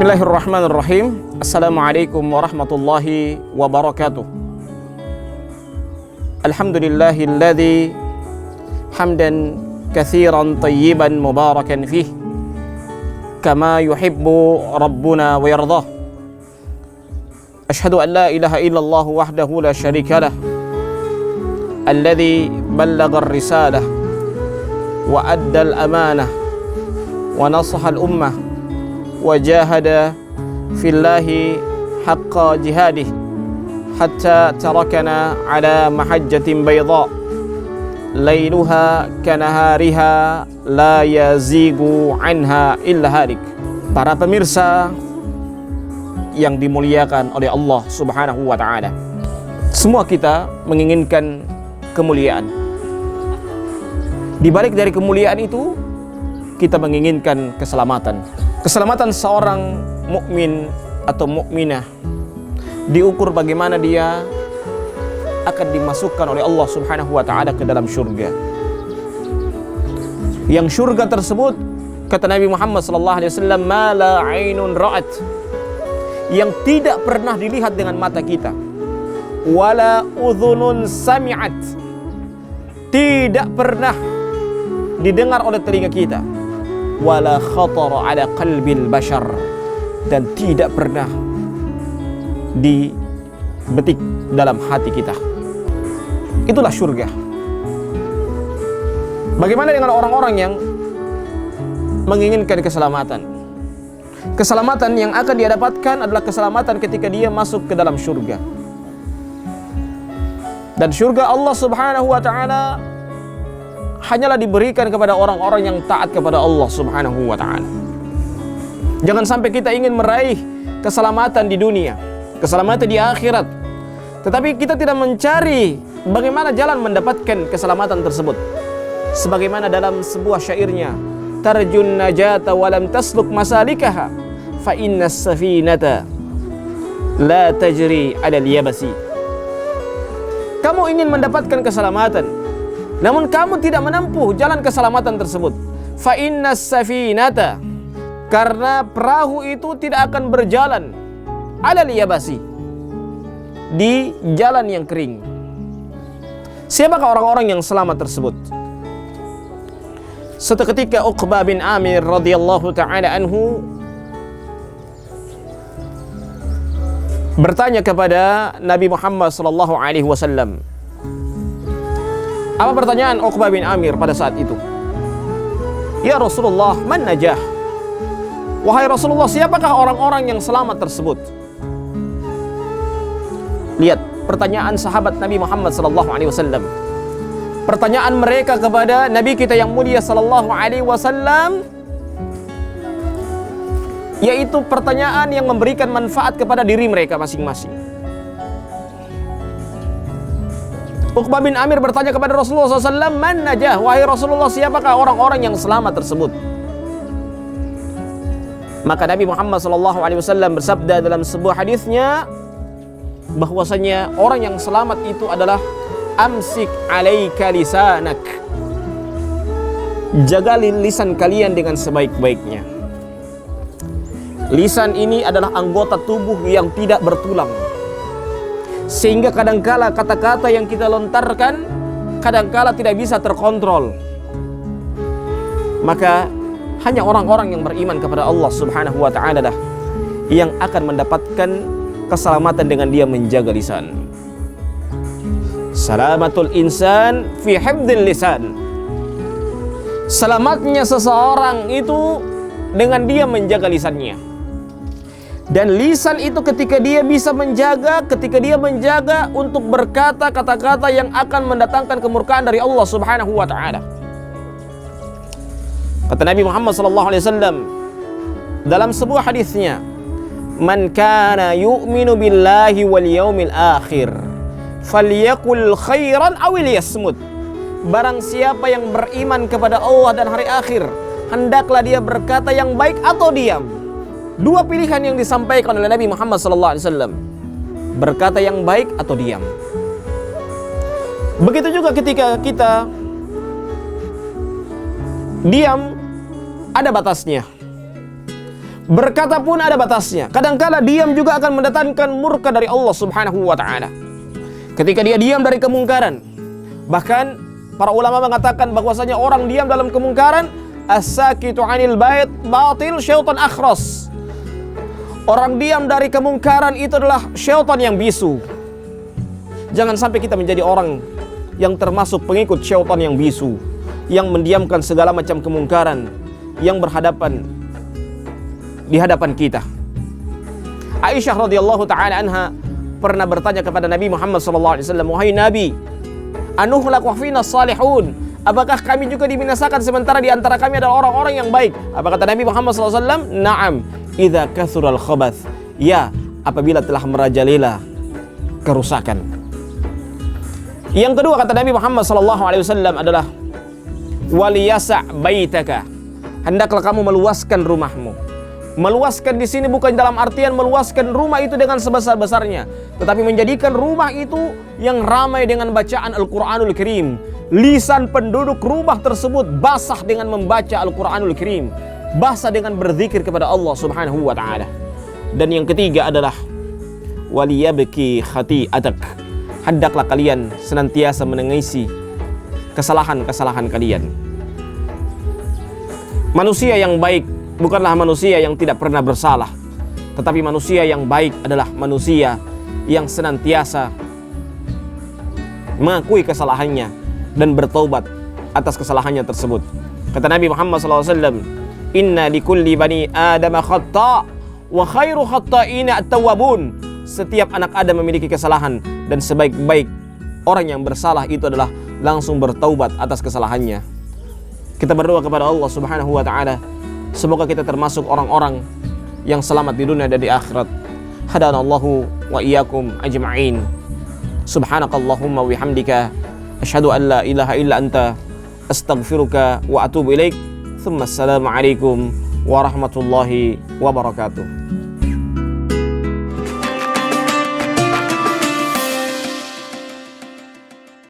Bismillahirrahmanirrahim. Assalamualaikum warahmatullahi wabarakatuh. Alhamdulillahilladzi hamdan katsiran tayyiban mubarakan fih kama yuhibbu rabbuna wa yardah. Ashhadu an la ilaha illallah wahdahu la syarika lah alladzi ballagha ar-risalah wa adda al-amanah wa nasaha al-ummah wajahada fillahi haqqa jihadih hatta tarakana ala mahajjatin bayda lailuha kanahariha la yazigu anha illa halik. Para pemirsa yang dimuliakan oleh Allah Subhanahu wa ta'ala, semua kita menginginkan kemuliaan. Di balik dari kemuliaan itu, kita menginginkan keselamatan. Keselamatan seorang mukmin atau mukminah diukur bagaimana dia akan dimasukkan oleh Allah Subhanahu wa ta'ala ke dalam surga. Yang surga tersebut, kata Nabi Muhammad sallallahu alaihi wasallam, ma la ainun ra'at, yang tidak pernah dilihat dengan mata kita, wala udhunun sami'at, tidak pernah didengar oleh telinga kita, wala khatara ala qalbil bashar, dan tidak pernah dibetik dalam hati kita. Itulah surga. Bagaimana dengan orang-orang yang menginginkan keselamatan? Keselamatan yang akan dia dapatkan adalah keselamatan ketika dia masuk ke dalam surga. Dan surga Allah Subhanahu wa ta'ala hanyalah diberikan kepada orang-orang yang taat kepada Allah Subhanahu wa ta'ala. Jangan sampai kita ingin meraih keselamatan di dunia, keselamatan di akhirat, tetapi kita tidak mencari bagaimana jalan mendapatkan keselamatan tersebut. Sebagaimana dalam sebuah syairnya, tarjun najata walam tasluk masalikaha fa inna safinata la tajri ala al-yabasi. Kamu ingin mendapatkan keselamatan, namun kamu tidak menempuh jalan keselamatan tersebut. Fa inna safinata, karena perahu itu tidak akan berjalan ala al-yabasi, di jalan yang kering. Siapakah orang-orang yang selamat tersebut? Suatu ketika Uqbah bin Amir radhiyallahu ta'ala anhu bertanya kepada Nabi Muhammad sallallahu alaihi wasallam. Apa pertanyaan Uqbah bin Amir pada saat itu? Ya Rasulullah, man najah? Wahai Rasulullah, siapakah orang-orang yang selamat tersebut? Lihat pertanyaan sahabat Nabi Muhammad sallallahu alaihi wasallam. Pertanyaan mereka kepada Nabi kita yang mulia sallallahu alaihi wasallam, yaitu pertanyaan yang memberikan manfaat kepada diri mereka masing-masing. Uqbah bin Amir bertanya kepada Rasulullah SAW, man najah? Wahai Rasulullah, siapakah orang-orang yang selamat tersebut? Maka Nabi Muhammad SAW bersabda dalam sebuah hadisnya, bahwasanya orang yang selamat itu adalah amsik alaika lisanak, jaga lisan kalian dengan sebaik-baiknya. Lisan ini adalah anggota tubuh yang tidak bertulang, sehingga kadangkala kata-kata yang kita lontarkan kadangkala tidak bisa terkontrol. Maka hanya orang-orang yang beriman kepada Allah Subhanahu wa ta'ala lah yang akan mendapatkan keselamatan dengan dia menjaga lisan. Salamatul insan fi hifdzil lisan. Selamatnya seseorang itu dengan dia menjaga lisannya. Dan lisan itu ketika dia bisa menjaga, ketika dia menjaga untuk berkata kata-kata yang akan mendatangkan kemurkaan dari Allah Subhanahu wa ta'ala. Kata Nabi Muhammad sallallahu alaihi wasallam dalam sebuah hadisnya, man kana yu'minu billahi wal yaumil akhir falyakul khairan aw liyasmut. Barang siapa yang beriman kepada Allah dan hari akhir, hendaklah dia berkata yang baik atau diam. Dua pilihan yang disampaikan oleh Nabi Muhammad SAW, berkata yang baik atau diam. Begitu juga ketika kita diam, ada batasnya. Berkata pun ada batasnya. Kadangkala diam juga akan mendatangkan murka dari Allah Subhanahu wa ta'ala. Ketika dia diam dari kemungkaran. Bahkan para ulama mengatakan bahwasanya orang diam dalam kemungkaran, as-sakitu 'anil batil syaitan akhras. Orang diam dari kemungkaran itu adalah syaitan yang bisu. Jangan sampai kita menjadi orang yang termasuk pengikut syaitan yang bisu, yang mendiamkan segala macam kemungkaran yang di hadapan kita. Aisyah radhiyallahu taala anha pernah bertanya kepada Nabi Muhammad sallallahu alaihi wasallam, "Wahai Nabi, anuhlak wa fina salihun?" Apakah kami juga dibinasakan sementara di antara kami adalah orang-orang yang baik? Apa kata Nabi Muhammad sallallahu alaihi wasallam? "Na'am, idza kathural khabath." Ya, apabila telah merajalela kerusakan. Yang kedua kata Nabi Muhammad sallallahu alaihi wasallam adalah waliyasa' baitaka. Hendaklah kamu meluaskan rumahmu. Meluaskan di sini bukan dalam artian meluaskan rumah itu dengan sebesar-besarnya, tetapi menjadikan rumah itu yang ramai dengan bacaan Al-Qur'anul Karim. Lisan penduduk rumah tersebut basah dengan membaca Al-Qur'anul Karim, basah dengan berzikir kepada Allah Subhanahu wa taala. Dan yang ketiga adalah waliyabki khati'atak. Hendaklah kalian senantiasa menangisi kesalahan-kesalahan kalian. Manusia yang baik bukanlah manusia yang tidak pernah bersalah, tetapi manusia yang baik adalah manusia yang senantiasa mengakui kesalahannya dan bertaubat atas kesalahannya tersebut. Kata Nabi Muhammad SAW, "Inna likulli bani Adam khata' wa khairu khata'ina at-tawwabun." Setiap anak Adam memiliki kesalahan, dan sebaik-baik orang yang bersalah itu adalah langsung bertaubat atas kesalahannya. Kita berdoa kepada Allah Subhanahu wa taala, semoga kita termasuk orang-orang yang selamat di dunia dan di akhirat. Hadanallahu wa iyyakum ajma'in. Subhanakallahumma wa bihamdika asyhadu an la ilaha illa anta astaghfiruka wa atubu ilaik. Tsumma assalamu alaikum warahmatullahi wabarakatuh.